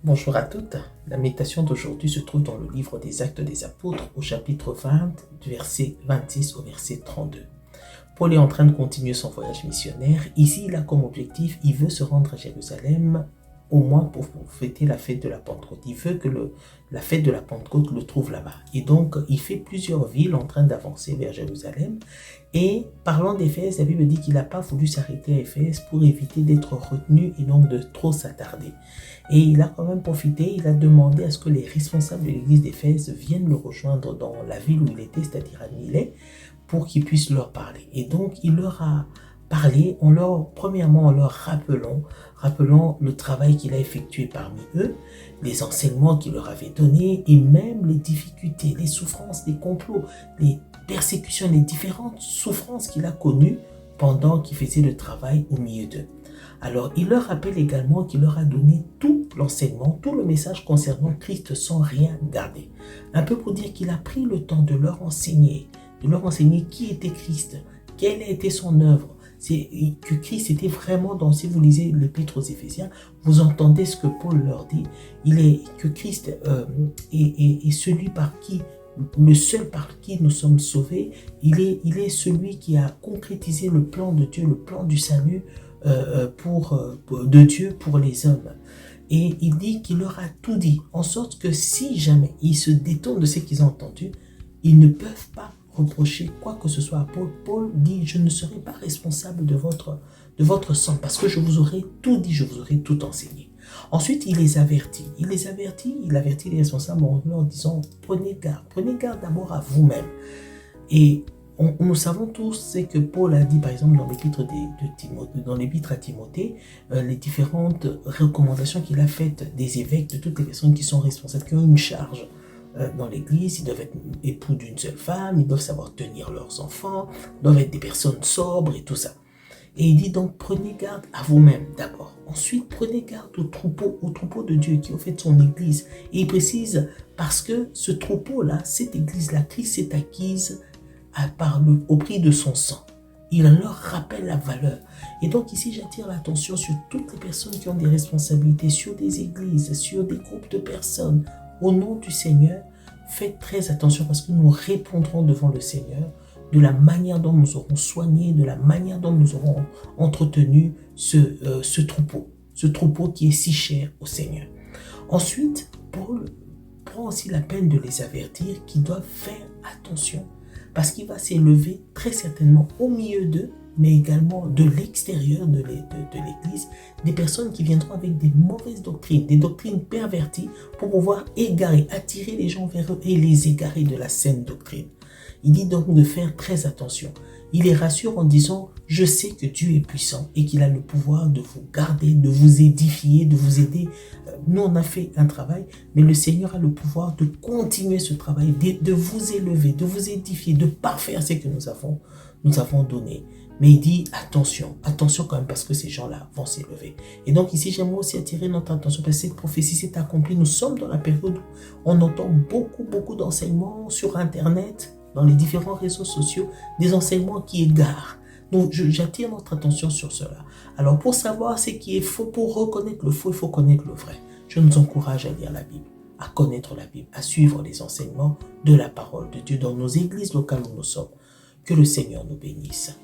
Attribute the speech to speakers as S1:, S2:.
S1: Bonjour à toutes. La méditation d'aujourd'hui se trouve dans le livre des Actes des Apôtres au chapitre 20, du verset 26 au verset 32. Paul est en train de continuer son voyage missionnaire. Ici, il a comme objectif, il veut se rendre à Jérusalem au moins pour fêter la fête de la Pentecôte. Il veut que la fête de la Pentecôte le trouve là-bas. Et donc, il fait plusieurs villes en train d'avancer vers Jérusalem. Et parlant d'Éphèse, la Bible dit qu'il n'a pas voulu s'arrêter à Éphèse pour éviter d'être retenu et donc de trop s'attarder. Et il a quand même profité, il a demandé à ce que les responsables de l'église d'Éphèse viennent le rejoindre dans la ville où il était, c'est-à-dire à Milet, pour qu'il puisse leur parler. Et donc, il leur a parlé, premièrement en leur rappelant le travail qu'il a effectué parmi eux, les enseignements qu'il leur avait donnés et même les difficultés, les souffrances, les complots, les persécutions, les différentes souffrances qu'il a connues pendant qu'il faisait le travail au milieu d'eux. Alors, il leur rappelle également qu'il leur a donné tout l'enseignement, tout le message concernant Christ sans rien garder. Un peu pour dire qu'il a pris le temps de leur enseigner qui était Christ, quelle a été son œuvre. C'est que Christ était vraiment si vous lisez l'épître aux Éphésiens, vous entendez ce que Paul leur dit. Que Christ est celui le seul par qui nous sommes sauvés. Il est celui qui a concrétisé le plan de Dieu, le plan du salut de Dieu pour les hommes. Et il dit qu'il leur a tout dit, en sorte que si jamais ils se détournent de ce qu'ils ont entendu, ils ne peuvent pas reprocher quoi que ce soit à Paul. Paul dit, je ne serai pas responsable de votre sang, parce que je vous aurai tout dit, je vous aurai tout enseigné. Ensuite, il avertit les responsables en leur disant, prenez garde d'abord à vous-même. Et nous savons tous ce que Paul a dit, par exemple, dans l'épître à Timothée, les différentes recommandations qu'il a faites des évêques, de toutes les personnes qui sont responsables, qui ont une charge dans l'église. Ils doivent être époux d'une seule femme, ils doivent savoir tenir leurs enfants, doivent être des personnes sobres et tout ça. Et il dit donc, prenez garde à vous-même d'abord. Ensuite, prenez garde au troupeau de Dieu qui est au fait son église. Et il précise, parce que ce troupeau-là, cette église-là, Christ s'est acquise au prix de son sang. Il leur rappelle la valeur. Et donc ici, j'attire l'attention sur toutes les personnes qui ont des responsabilités, sur des églises, sur des groupes de personnes. Au nom du Seigneur, faites très attention parce que nous répondrons devant le Seigneur de la manière dont nous aurons soigné, de la manière dont nous aurons entretenu ce troupeau qui est si cher au Seigneur. Ensuite, Paul prend aussi la peine de les avertir qu'ils doivent faire attention parce qu'il va s'élever très certainement au milieu d'eux, mais également de l'extérieur de l'Église, des personnes qui viendront avec des mauvaises doctrines, des doctrines perverties pour pouvoir attirer les gens vers eux et les égarer de la saine doctrine. Il dit donc de faire très attention. Il les rassure en disant, je sais que Dieu est puissant et qu'il a le pouvoir de vous garder, de vous édifier, de vous aider. Nous, on a fait un travail, mais le Seigneur a le pouvoir de continuer ce travail, de vous élever, de vous édifier, de parfaire ce que nous avons donné. Mais il dit, attention quand même, parce que ces gens-là vont s'élever. Et donc ici, j'aimerais aussi attirer notre attention, parce que cette prophétie s'est accomplie. Nous sommes dans la période où on entend beaucoup d'enseignements sur Internet, dans les différents réseaux sociaux, des enseignements qui égarent. Donc, j'attire notre attention sur cela. Alors, pour savoir ce qui est faux, pour reconnaître le faux, il faut connaître le vrai. Je nous encourage à lire la Bible, à connaître la Bible, à suivre les enseignements de la parole de Dieu dans nos églises locales où nous sommes. Que le Seigneur nous bénisse.